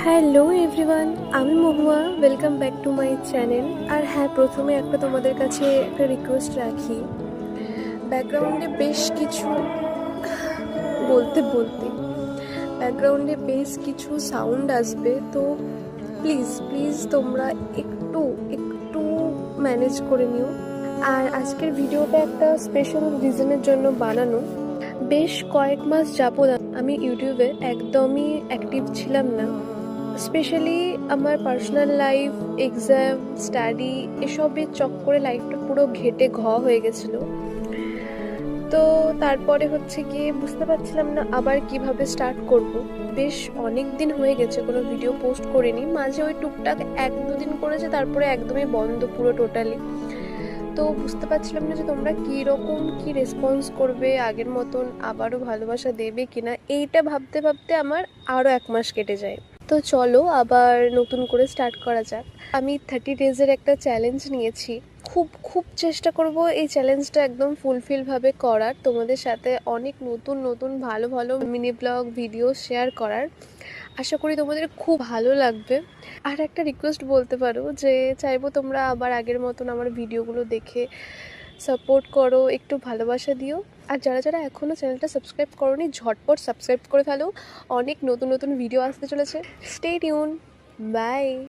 Hello everyone, আমি Mahua. Welcome back to my channel. আর হ্যাঁ, প্রথমে একটা তোমাদের কাছে একটা রিকোয়েস্ট রাখি। ব্যাকগ্রাউন্ডে বেশ কিছু বলতে বলতে ব্যাকগ্রাউন্ডে বেশ কিছু সাউন্ড আসবে, তো প্লিজ প্লিজ তোমরা একটু একটু ম্যানেজ করে নিও। আর আজকের ভিডিওটা একটা স্পেশাল রিজনের জন্য বানানো। বেশ কয়েক মাস যাবত আমি ইউটিউবে একদমই অ্যাক্টিভ ছিলাম না। স্পেশালি আমার পার্সোনাল লাইফ, এক্সাম, স্টাডি এসবের চক্করে লাইফটা পুরো ঘেটে হয়ে গেছিলো। তো তারপরে হচ্ছে গিয়ে বুঝতে পারছিলাম না আবার কিভাবে স্টার্ট করব। বেশ অনেক দিন হয়ে গেছে কোনো ভিডিও পোস্ট করিনি। মাঝে ওই টুকটাক 1-2 দিন করেছে, তারপরে একদমই বন্ধ পুরো টোটালি। তো বুঝতে পারছিলাম না যে তোমরা কীরকম কী রেসপন্স করবে, আগের মতন আবারও ভালোবাসা দেবে কিনা, এইটা ভাবতে ভাবতে আমার আরও 1 মাস কেটে যায়। তো চলো আবার নতুন করে স্টার্ট করা যাক। আমি 30 ডেজের একটা চ্যালেঞ্জ নিয়েছি। খুব খুব চেষ্টা করব এই চ্যালেঞ্জটা একদম ফুলফিলভাবে করার, তোমাদের সাথে অনেক নতুন নতুন ভালো ভালো মিনি ব্লগ ভিডিও শেয়ার করার। আশা করি তোমাদের খুব ভালো লাগবে। আর একটা রিকোয়েস্ট বলতে পারো যে চাইবো তোমরা আবার আগের মতন আমার ভিডিওগুলো দেখে সাপোর্ট করো, একটু ভালোবাসা দিও। আর যারা যারা এখনও চ্যানেলটা সাবস্ক্রাইব করোনি, ঝটপট সাবস্ক্রাইব করে ফেলো। অনেক নতুন নতুন ভিডিও আসতে চলেছে। Stay tune. বাই।